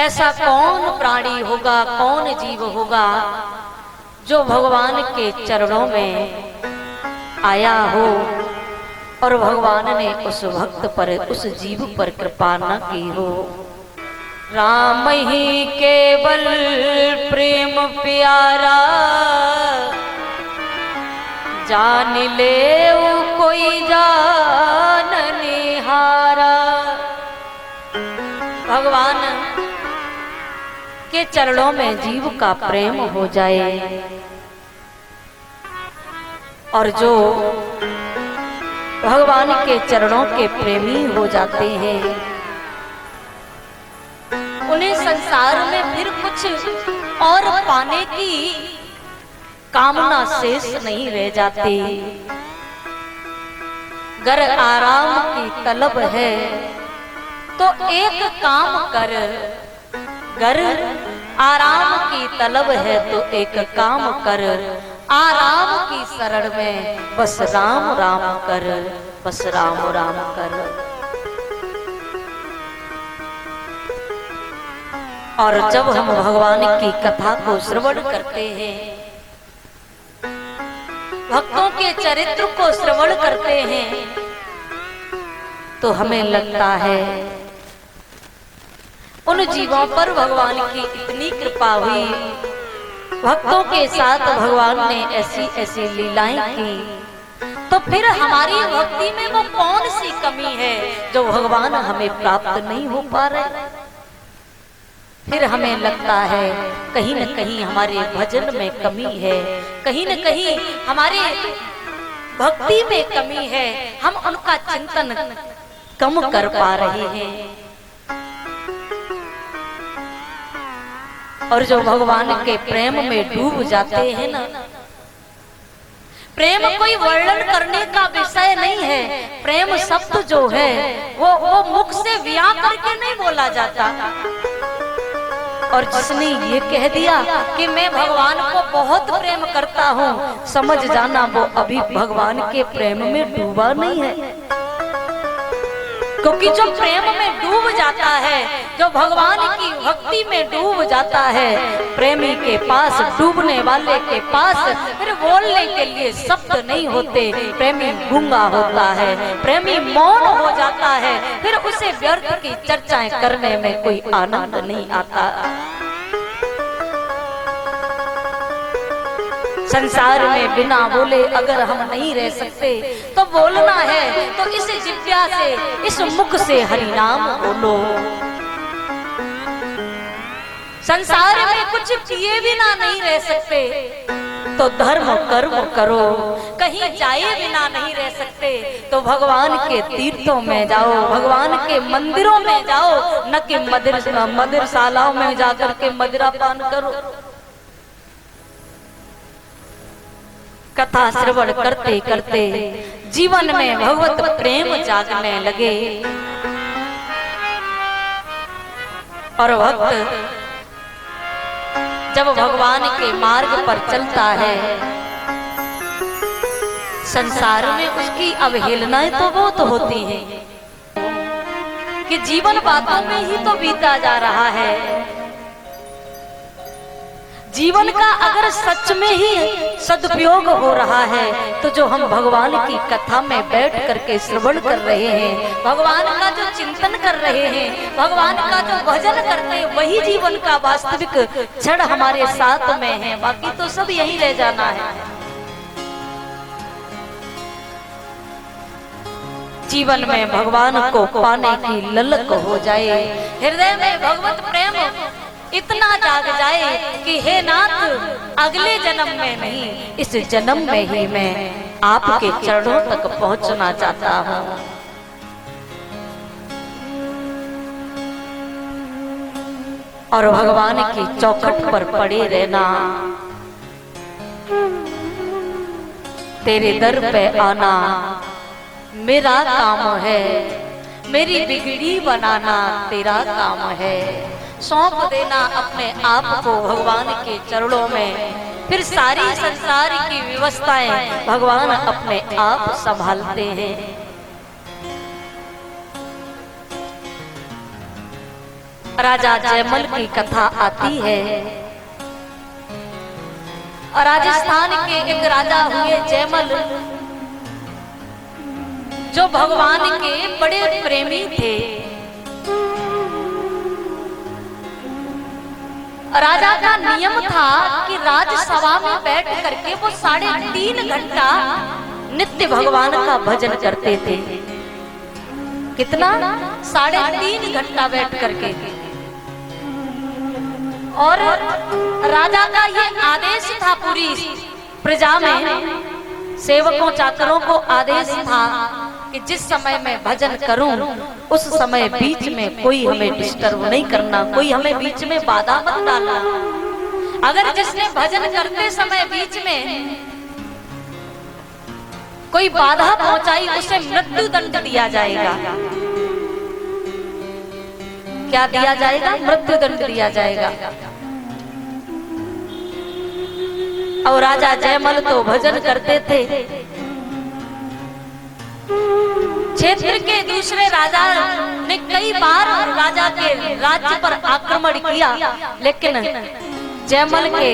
ऐसा कौन प्राणी होगा, कौन जीव होगा जो भगवान के चरणों में आया हो और भगवान ने उस भक्त पर, उस जीव पर कृपा न की हो। राम ही केवल प्रेम प्यारा, जान ले कोई जान निहारा। भगवान के चरणों में जीव का प्रेम हो जाए और जो भगवान के चरणों के प्रेमी हो जाते हैं उन्हें संसार में फिर कुछ और पाने की कामना शेष नहीं रह जाती। गर आराम की तलब है तो एक काम कर, गर आराम की तलब है तो एक काम कर, आराम की शरण में बस राम राम कर, बस राम राम कर। और जब हम भगवान की कथा को श्रवण करते हैं, भक्तों के चरित्र को श्रवण करते हैं, तो हमें लगता है उन जीवों पर भगवान की इतनी कृपा हुई, भक्तों के साथ भगवान ने ऐसी ऐसी लीलाएं की, तो फिर हमारी भक्ति में वो कौन सी कमी है जो भगवान हमें प्राप्त नहीं हो पा रहे। फिर हमें लगता है कहीं न कहीं हमारे भजन में कमी है, कहीं न कहीं हमारे भक्ति में कमी है, हम उनका चिंतन कम कर पा रहे हैं। और जो भगवान के प्रेम में डूब जाते हैं ना, प्रेम कोई वर्णन करने का विषय नहीं है। प्रेम शब्द जो है वो मुख से व्याह करके नहीं बोला जाता। और जिसने ये कह दिया कि मैं भगवान को बहुत प्रेम करता हूँ, समझ जाना वो अभी भगवान के प्रेम में डूबा नहीं है। क्योंकि जो प्रेम में डूब जाता है, जो भगवान की भक्ति में डूब जाता है, प्रेमी के पास, डूबने वाले के पास फिर बोलने के लिए शब्द नहीं होते। प्रेमी गूंगा होता है, प्रेमी मौन हो जाता है, फिर उसे व्यर्थ की चर्चाएं करने में कोई आनंद नहीं आता। संसार में बिना बोले अगर हम नहीं रह सकते तो बोलना है तो इस जिह्वा से, इस मुख से हरि नाम बोलो। संसार में कुछ किए बिना नहीं रह सकते तो धर्म कर्म करो। कहीं जाए बिना नहीं रह सकते तो भगवान के तीर्थों में जाओ, भगवान के मंदिरों में जाओ, न कि मदिरशालाओं में जाकर के मदिरा पान करो। कथा श्रवण करते करते जीवन में भगवत प्रेम जागने लगे और भक्त जब भगवान के मार्ग पर चलता है, संसार में उसकी अवहेलनाएं तो बहुत होती हैं कि जीवन बातों में ही तो बीता जा रहा है। जीवन का अगर सच में ही सदुपयोग हो रहा है तो जो हम भगवान की कथा में बैठ करके श्रवण कर रहे हैं, भगवान का जो चिंतन कर रहे हैं, भगवान का जो भजन करते हैं, वही जीवन का वास्तविक क्षण हमारे साथ में है। बाकी तो सब यही रह जाना है। जीवन में भगवान को पाने की ललक हो जाए, हृदय में भगवत प्रेम इतना जाग जाए कि हे नाथ, अगले जन्म में नहीं, इस जन्म में ही मैं आपके चरणों तक पहुंचना चाहता हूं। और भगवान की चौखट पर पड़े रहना, तेरे दर पे आना मेरा काम है, मेरी बिगड़ी बनाना तेरा काम है। सौंप देना अपने आप को भगवान के चरणों में, फिर सारी संसार की व्यवस्थाएं भगवान अपने आप संभालते हैं। राजा जयमल की कथा आती है। और राजस्थान के एक राजा हुए जयमल, जो भगवान के बड़े प्रेमी थे। राजा का नियम था कि राजसभा में बैठ करके वो 3.5 घंटा नित्य भगवान का भजन करते थे। कितना? 3.5 घंटा बैठ करके। और राजा का ये आदेश था, पूरी प्रजा में सेवकों चाकरों को आदेश था कि जिस समय मैं भजन करूं उस समय बीच में कोई हमें डिस्टर्ब नहीं करना, कोई हमें बीच में बाधा मत डालना। अगर जिसने भजन करते समय बीच में कोई बाधा पहुंचाई उसे मृत्यु दंड दिया जाएगा। क्या दिया जाएगा? मृत्यु दंड दिया जाएगा। और राजा जयमल तो भजन करते थे। क्षेत्र के दूसरे राजा ने कई बार राजा के राज्य पर आक्रमण किया, लेकिन जयमल के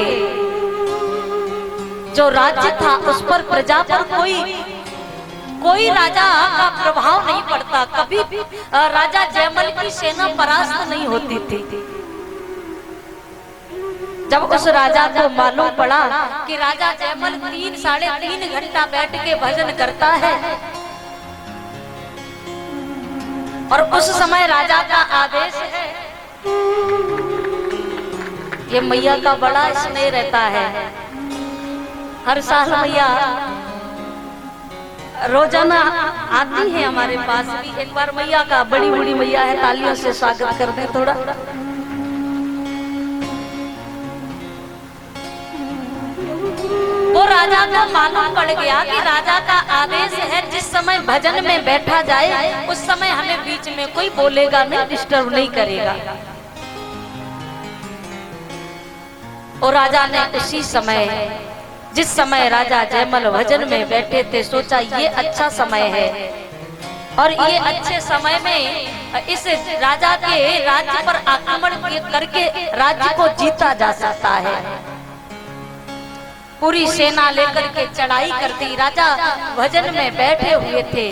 जो राज्य था उस पर प्रजा पर कोई राजा का प्रभाव नहीं पड़ता। कभी भी राजा जयमल की सेना परास्त नहीं होती थी। जब उस राजा को मालूम पड़ा कि राजा जयमल 3-3.5 घंटा बैठ के भजन करता है, और उस समय राजा का आदेश है, ये मैया का बड़ा स्नेह रहता है। हर साल मैया रोजाना आती है हमारे पास भी। एक बार मैया का, बड़ी बूढ़ी मैया है, तालियों से स्वागत कर दें थोड़ा। वो राजा को मालूम पड़ गया कि राजा का आदेश है जिस समय भजन में बैठा जाए उस समय हमें बीच में कोई बोलेगा नहीं, डिस्टर्ब नहीं करेगा। और राजा ने उसी समय, जिस समय राजा जयमल भजन में बैठे थे, सोचा ये अच्छा समय है और ये अच्छे समय में इस राजा के राज्य पर आक्रमण करके राज्य को जीता जा सकता है। पूरी सेना लेकर के चढ़ाई करती, राजा भजन में बैठे हुए थे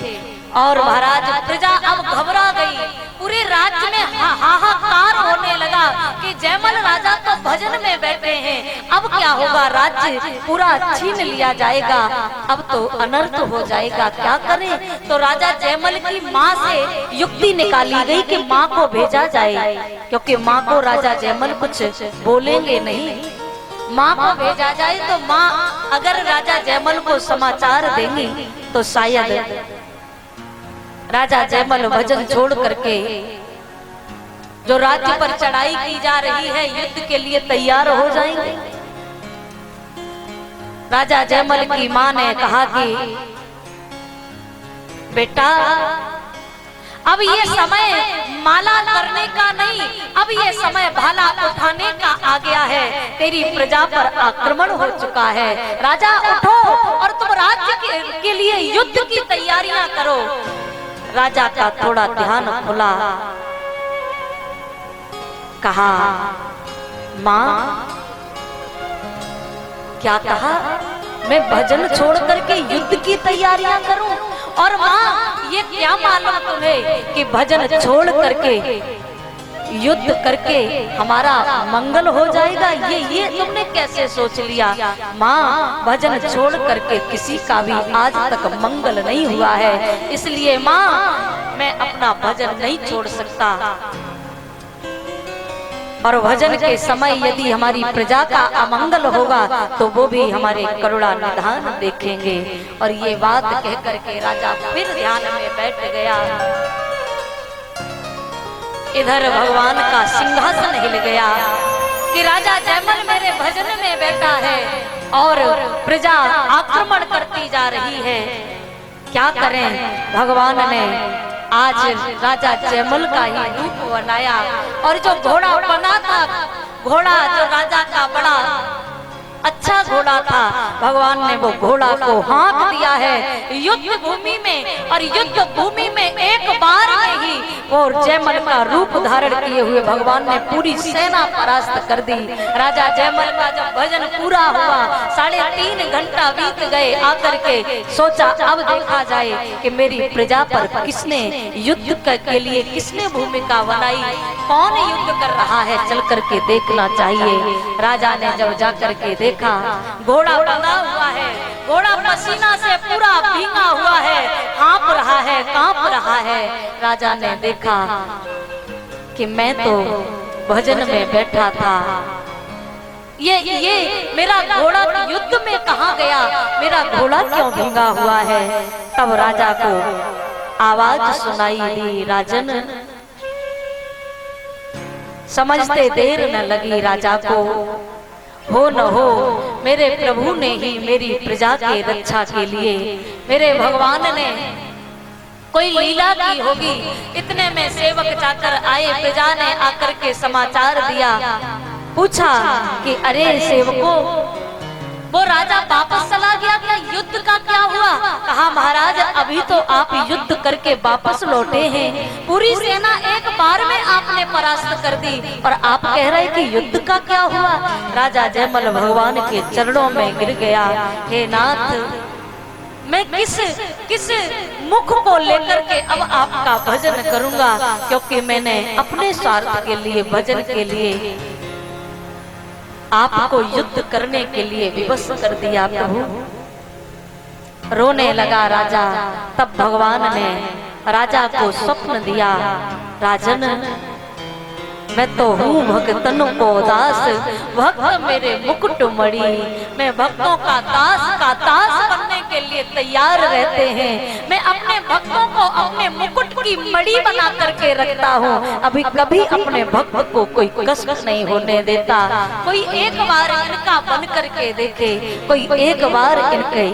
और महाराज प्रजा अब घबरा गई। पूरे राज्य में हाहाकार होने लगा कि जयमल राजा तो भजन में बैठे हैं, अब क्या होगा? राज्य पूरा छीन लिया जाएगा, अब तो अनर्थ हो जाएगा, क्या करें? तो राजा जयमल की माँ से युक्ति निकाली गई कि माँ को भेजा जाए, क्योंकि माँ को राजा जयमल कुछ बोलेंगे नहीं। माँ को भेजा जाए तो माँ अगर राजा जयमल को समाचार देंगी तो शायद राजा जयमल भजन छोड़ करके जो राज्य पर चढ़ाई की जा रही है युद्ध के लिए तैयार हो जाएंगे। राजा जयमल की माँ ने कहा कि बेटा अब ये समय माला करने का नहीं, अब ये समय भाला उठाने का आ गया है। तेरी प्रजा पर आक्रमण हो चुका है, राजा उठो और तुम राज्य के लिए युद्ध की तैयारियां करो। राजा का थोड़ा ध्यान खुला, कहा माँ क्या कहा? मैं भजन छोड़ करके युद्ध की तैयारियां करूं? और माँ ये क्या मालूम तुम्हें कि भजन छोड़ करके युद्ध करके हमारा मंगल हो जाएगा? ये तुमने कैसे सोच लिया? माँ भजन छोड़ करके किसी का भी आज तक मंगल नहीं हुआ है, इसलिए माँ मैं अपना भजन नहीं छोड़ सकता। और भजन के समय यदि हमारी प्रजा का अमंगल होगा तो वो भी हमारे करुणा निधान देखेंगे। और ये बात कह करके राजा फिर ध्यान में बैठ गया। इधर भगवान का सिंहासन हिल गया कि राजा जयमल मेरे भजन में बैठा है और प्रजा आक्रमण करती जा रही है, क्या करें? भगवान ने आज राजा जयमल का ही रूप बनाया और जो घोड़ा बना था, घोड़ा जो राजा का बड़ा अच्छा घोड़ा था, भगवान ने वो घोड़ा को हाँक दिया है युद्ध भूमि में, और युद्ध भूमि में एक बार में ही वो जयमल का रूप धारण किए हुए भगवान ने पूरी सेना परास्त कर दी। राजा जयमल का जब भजन पूरा हुआ, 3.5 घंटा बीत गए, आकर के सोचा अब देखा जाए कि मेरी प्रजा पर किसने युद्ध के लिए किसने भूमिका बनाई, कौन युद्ध कर रहा है, चल करके देखना चाहिए। राजा ने जब जाकर के देखा, घोड़ा बंधा हुआ है, घोड़ा पसीना से पूरा भीगा हुआ है, कांप रहा है, कांप रहा है। राजा ने देखा कि मैं तो भजन में बैठा था, ये मेरा घोड़ा युद्ध में कहाँ गया, मेरा घोड़ा क्यों भीगा हुआ है। तब राजा को आवाज सुनाई दी, राजन समझते देर न लगी राजा को, हो न हो मेरे प्रभु ने ही मेरी प्रजा के रक्षा के लिए, मेरे भगवान ने कोई लीला की होगी। इतने में सेवक जाकर आए, प्रजा ने आकर के समाचार दिया, पूछा कि अरे सेवकों, वो राजा वापस चला गया, क्या युद्ध का क्या हुआ। कहा महाराज अभी तो आप युद्ध करके वापस लौटे हैं, पूरी सेना एक बार में आपने परास्त कर दी, और आप कह रहे कि युद्ध का क्या हुआ। राजा जयमल भगवान के चरणों में गिर गया, हे नाथ, मैं किस मुख को लेकर के अब आपका भजन करूंगा, क्योंकि मैंने अपने स्वार्थ के लिए, भजन के लिए आपको युद्ध करने के लिए विवश कर दिया प्रभु। रोने लगा राजा। तब भगवान ने राजा को स्वप्न दिया, राजन मैं तो हूँ भक्तन को दास, भक्त मेरे मुकुट मणि, मैं भक्तों का दास बनने के लिए तैयार रहते हैं। मैं अपने भक्तों को अपने मुकुट की मणि बना करके रखता हूँ, अभी कभी अपने भक्त को कोई कष्ट नहीं होने देता। कोई एक बार इनका बन करके देखे, कोई एक बार इनके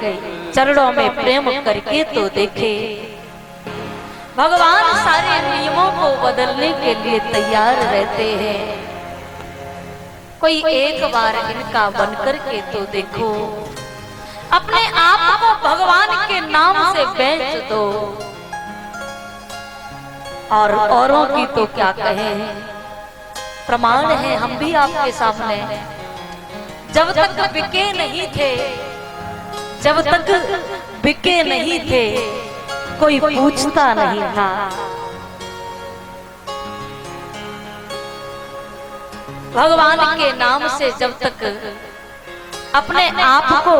चरणों में प्रेम करके तो देखे। भगवान सारे नियमों को बदलने के लिए तैयार रहते हैं, कोई एक बार इनका बन करके तो देखो। अपने आप को भगवान के नाम से बेच दो, और औरों की तो क्या कहें। प्रमाण है हम भी आपके सामने, जब तक बिके नहीं थे, जब तक बिके नहीं थे, कोई पूछता नहीं था। भगवान के नाम से जब तक अपने आप को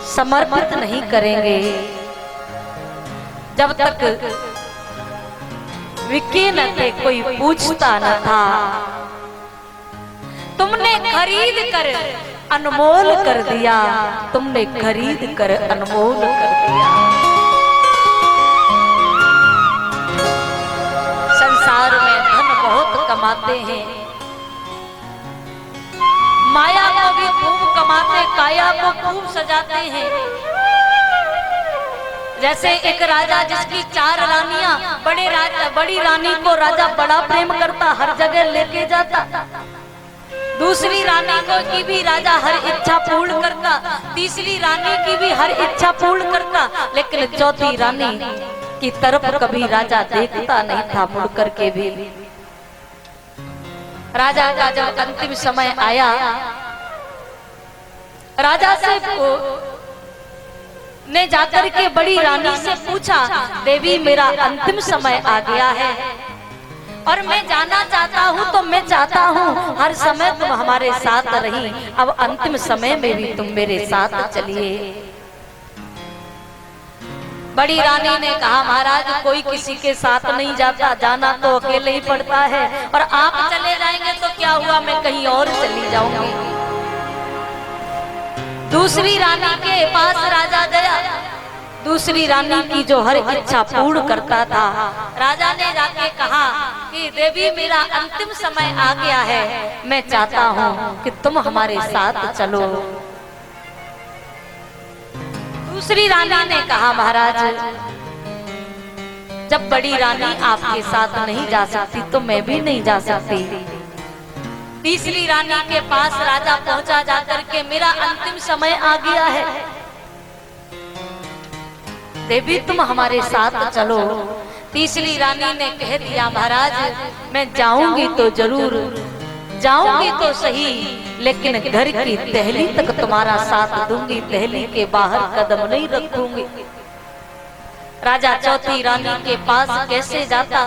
समर्पित नहीं करेंगे, जब तक बिके न थे, कोई पूछता न था। तुमने खरीद कर अनमोल कर दिया, तुमने खरीद कर अनमोल कर दिया। संसार में धन बहुत कमाते हैं, माया को भी खूब कमाते, काया को खूब सजाते हैं। जैसे एक राजा जिसकी 4 रानियां, बड़ी रानी को राजा बड़ा प्रेम करता, हर जगह लेके जाता। दूसरी रानी को की भी राजा हर इच्छा पूर्ण करता, तीसरी रानी की भी हर इच्छा पूर्ण करता, लेकिन चौथी रानी की तरफ कभी राजा देखता नहीं था मुड़ करके भी। राजा का जब अंतिम समय आया, राजा से ने जाकर के बड़ी रानी से पूछा, देवी मेरा अंतिम समय आ गया है और मैं जाना चाहता हूँ, तो मैं चाहता हूँ हर समय तुम हमारे साथ रही, अब अंतिम समय में भी तुम मेरे साथ चलिए। बड़ी रानी ने कहा, महाराज कोई किसी के साथ नहीं जाता, जाना तो अकेले ही पड़ता है, और आप चले जाएंगे तो क्या हुआ, मैं कहीं और चली जाऊंगी। दूसरी रानी के पास राजा गया, दूसरी रानी की जो हर इच्छा पूर्ण करता था। राजा ने जाके कहा कि देवी मेरा अंतिम समय आ गया है, मैं चाहता हूँ कि तुम हमारे साथ चलो। दूसरी रानी ने कहा, महाराज जब बड़ी रानी आपके साथ नहीं जा सकती तो मैं भी नहीं जा सकती, तीसरी रानी के पास राजा पहुंचा जाकर के मेरा अंतिम समय आ गया है, देवी तुम हमारे साथ चलो। तीसरी रानी ने कह दिया महाराज मैं जाऊंगी तो जरूर, जाऊंगी तो सही, लेकिन घर की दहली तक तुम्हारा साथ दूंगी, दहली के बाहर कदम नहीं रखूंगी। राजा चौथी रानी के पास कैसे जाता,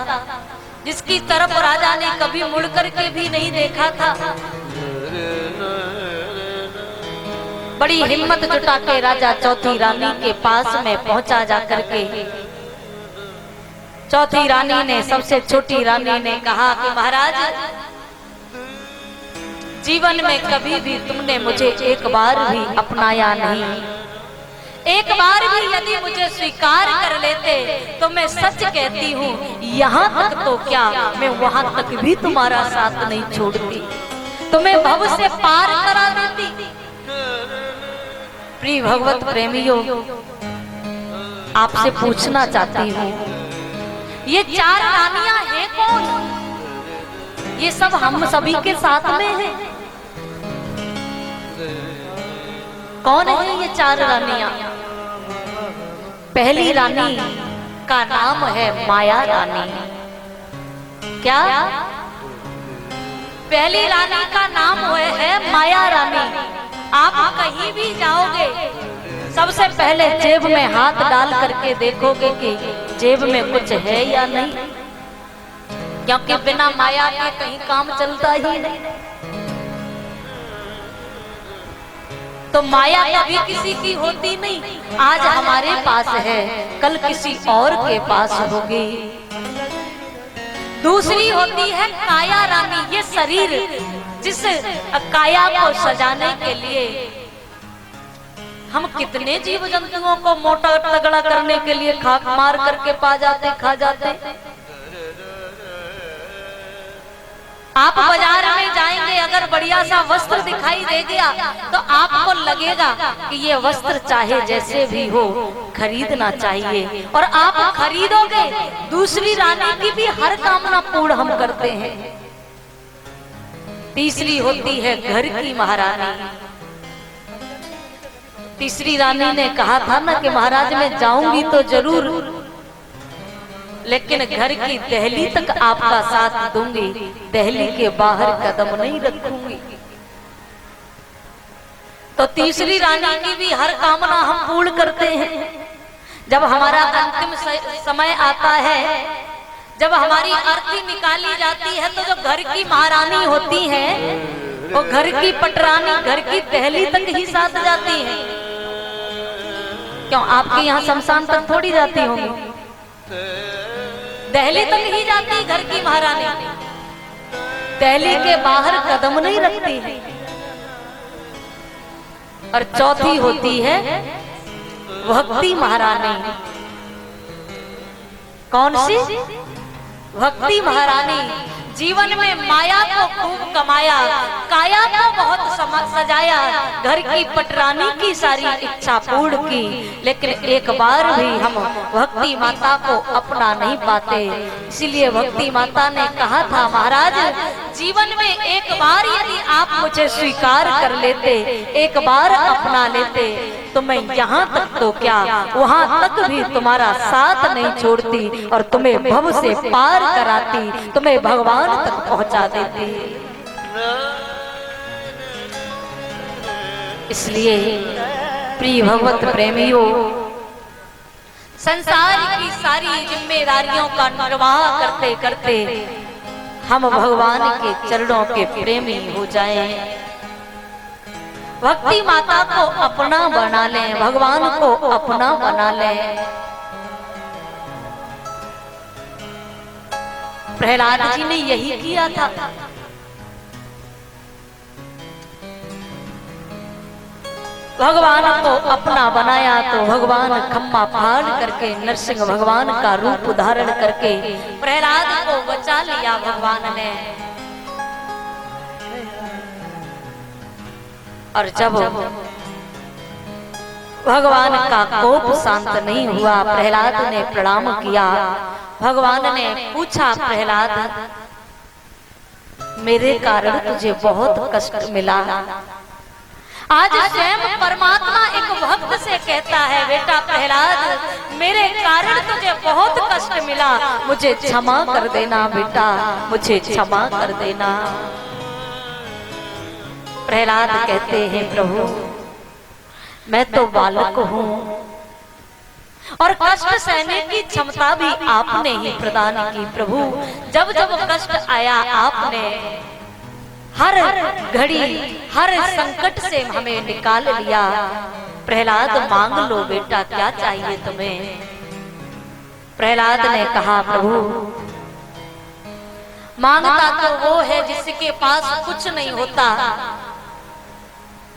जिसकी तरफ राजा ने कभी मुड़ करके भी नहीं देखा था। बड़ी हिम्मत जुटा के राजा चौथी रानी के पास में पहुंचा जाकर के चौथी रानी ने, सबसे छोटी रानी ने कहा कि महाराज जीवन में कभी भी तुमने मुझे एक बार भी अपनाया नहीं, एक बार भी यदि मुझे स्वीकार कर लेते तो मैं सच कहती हूँ यहाँ तक तो क्या मैं वहां तक भी तुम्हारा साथ नहीं छोड़ती, तुम्हें भव से पार करा देती। प्रिय भगवत प्रेमियों, आपसे पूछना चाहती हूँ ये चार रानियां हैं कौन? ये सब हम सभी के साथ में हैं। कौन है ये चार रानियां? पहली रानी का नाम है माया रानी। क्या? पहली रानी का नाम है माया रानी। आप कहीं भी जाओगे सबसे पहले जेब में हाथ डाल करके देखोगे कि जेब में कुछ है या नहीं, क्योंकि बिना माया के कहीं काम चलता ही नहीं। तो माया कभी किसी की होती नहीं, आज हमारे पास है कल किसी और के पास होगी। दूसरी होती है काया रानी, ये शरीर जिस काया को सजाने के लिए हम कितने जीव जंतुओं को मोटा तगड़ा करने के लिए खाक मार करके पा जाते, खा जाते। आप बाजार में जाएंगे, अगर बढ़िया सा वस्त्र दिखाई दे गया तो आपको लगेगा कि ये वस्त्र चाहे जैसे भी हो खरीदना चाहिए, और आप खरीदोगे। दूसरी रानी की भी हर कामना पूर्ण हम करते हैं। तीसरी होती है घर की महारानी। तीसरी रानी ने कहा था ना कि महाराज मैं जाऊंगी तो जरूर, लेकिन घर की दहली तक आपका साथ दूंगी, दहली के बाहर कदम नहीं रखूंगी। तो तीसरी रानी की भी हर कामना हम पूर्ण करते हैं। जब हमारा अंतिम समय आता है, जब हमारी अर्थी निकाली जाती है, तो जो घर की महारानी होती है वो घर की पटरानी घर की दहली तक ही साथ जाती है। क्यों आपके यहाँ शमशान तक थोड़ी जाती होंगी, दहली तक ही जाती घर की महारानी, दहली के बाहर कदम नहीं रखती है। और चौथी होती है भक्ति महारानी। कौन सी? भक्ति महारानी। जीवन में माया को खूब कमाया, काया को बहुत सजाया, घर की पटरानी की सारी इच्छा पूर्ण की, लेकिन एक बार भी हम भक्ति माता को अपना नहीं पाते। इसीलिए भक्ति माता ने कहा था महाराज जीवन में एक बार यदि आप मुझे स्वीकार कर लेते, एक बार अपना लेते, तो मैं यहाँ तक तो क्या वहाँ तक भी तुम्हारा साथ नहीं छोड़ती और तुम्हें भव से पार कराती, तुम्हें भगवान तक पहुँचा देती। इसलिए प्रिय भगवत प्रेमियों, संसार की सारी जिम्मेदारियों का निर्वाह करते करते हम भगवान के चरणों के प्रेमी हो जाएं। भक्ति माता को अपना बना लें, भगवान को अपना बना लें। प्रहलाद जी ने यही किया था। भगवान को अपना बनाया तो भगवान खम्मा फाड़ करके नरसिंह भगवान का रूप धारण करके प्रहलाद को बचा लिया भगवान ने। और जब भगवान का कोप शांत नहीं हुआ, प्रहलाद ने प्रणाम किया। भगवान ने पूछा प्रहलाद मेरे कारण तुझे बहुत कष्ट मिला। आज स्वयं परमात्मा एक भक्त से कहता है, बेटा प्रहलाद मेरे कारण तुझे बहुत कष्ट मिला, मुझे क्षमा कर देना बेटा, मुझे क्षमा कर देना। प्रहलाद कहते हैं, प्रभु मैं तो बालक हूँ और कष्ट सहने की क्षमता भी आपने ही प्रदान की। प्रभु जब जब कष्ट आया आपने हर घड़ी हर संकट से हमें निकाल लिया। प्रहलाद मांग लो बेटा, क्या चाहिए तुम्हें? प्रहलाद ने कहा, प्रभु मांगता तो वो है जिसके पास कुछ नहीं होता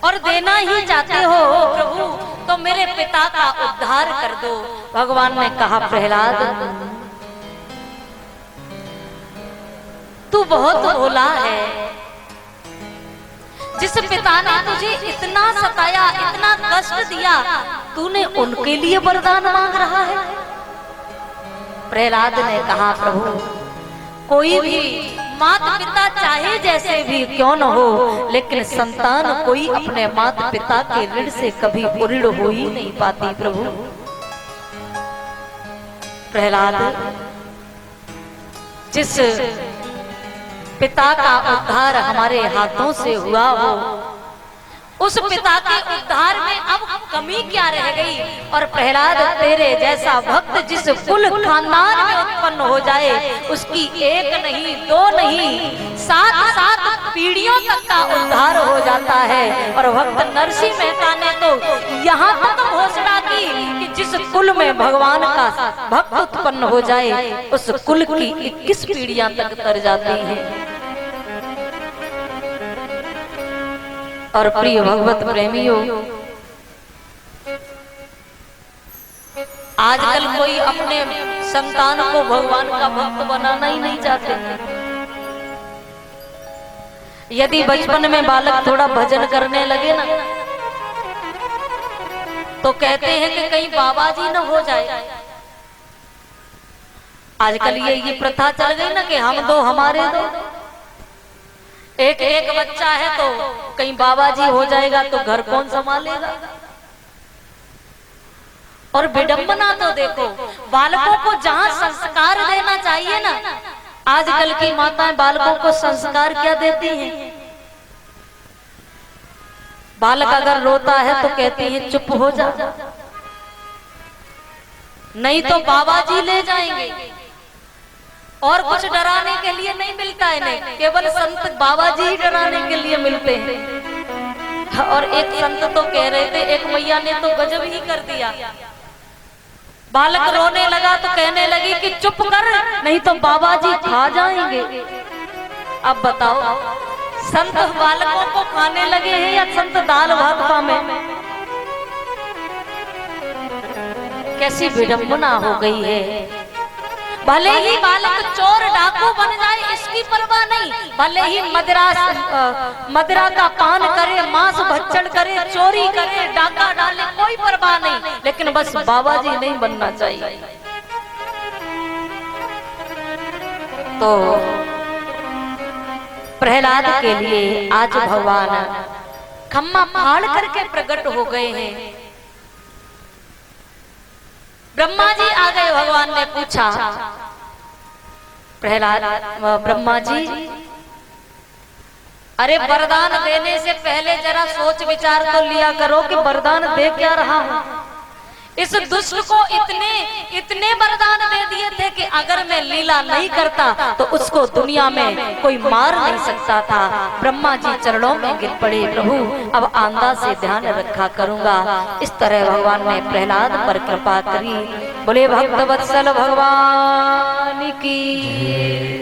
और देना ही चाहते हो प्रभु, तो मेरे पिता का उद्धार कर दो। भगवान ने कहा, प्रहलाद तू बहुत भोला है, जिस पिता ने तुझे इतना सताया, इतना कष्ट दिया, तूने उनके लिए वरदान मांग रहा है। प्रहलाद ने कहा, प्रभु कोई भी माता पिता चाहे जैसे भी क्यों न हो, लेकिन संतान कोई अपने माता पिता के ऋण से कभी उऋण हो ही नहीं पाती। प्रभु प्रहलाद जिस पिता का उद्धार हमारे हाथों से हुआ हो, उस पिता के उद्धार में अब कमी क्या रह गई? और प्रहलाद तेरे जैसा भक्त जिस कुल खानदान में उत्पन्न हो जाए, उसकी एक नहीं दो नहीं 7 पीढ़ियों तक का उद्धार हो जाता है। और भक्त नरसिंह मेहता ने तो यहाँ तक घोषणा की कि जिस कुल में भगवान का भक्त उत्पन्न हो जाए, उस कुल की 21 पीढ़ियां तक तर जाती हैं। और प्रिय भगवत प्रेमियों, आजकल कोई अपने संतान को भगवान का भक्त बनाना ही नहीं चाहते। यदि बचपन में बालक थोड़ा भजन करने लगे ना, तो कहते हैं कि कहीं बाबा जी न हो जाए। आजकल ये प्रथा चल गई ना कि हम दो हमारे दो, एक बच्चा है तो कहीं बाबा जी हो जाएगा तो घर कौन संभालेगा। और विडंबना तो देखो, बालकों को जहां संस्कार देना चाहिए ना, आजकल की माताएं बालकों को संस्कार क्या देती हैं? बालक अगर रोता है तो कहती है चुप हो जा, नहीं तो बाबा जी ले जाएंगे। और कुछ डराने के लिए नहीं मिलता है, नहीं केवल संत बाबा जी ही डराने के लिए मिलते हैं। और एक संत तो कह रहे थे, एक मैया ने तो गजब ही कर दिया, बालक रोने लगा तो कहने लगी कि चुप कर, नहीं तो बाबा जी खा जाएंगे। अब बताओ, संत बालकों को खाने लगे हैं या संत दाल भात में? कैसी विडंबना हो गई है। भले ही बालक चोर डाकू बन जाए, इसकी परवाह नहीं, भले ही मदिरा का पान करे, मांस भक्षण करे, चोरी करे, डाका डाले, कोई परवाह नहीं, लेकिन बस बाबा जी नहीं बनना चाहिए। तो प्रहलाद के लिए आज भगवान खम्मा फाड़ करके प्रकट हो गए हैं। ब्रह्मा जी आ गए, भगवान ने पूछा, प्रहलाद ब्रह्मा जी अरे वरदान देने से पहले जरा सोच विचार तो लिया करो कि वरदान दे क्या रहा हूं। इस दुष्ट को इतने वरदान दे दिए थे कि अगर मैं लीला नहीं करता तो उसको दुनिया में कोई मार नहीं सकता था। ब्रह्मा जी चरणों में गिर पड़े, प्रभु अब आंधा से ध्यान रखा करूंगा। इस तरह भगवान ने प्रहलाद पर कृपा करी। बोले भक्त वत्सल भगवान की।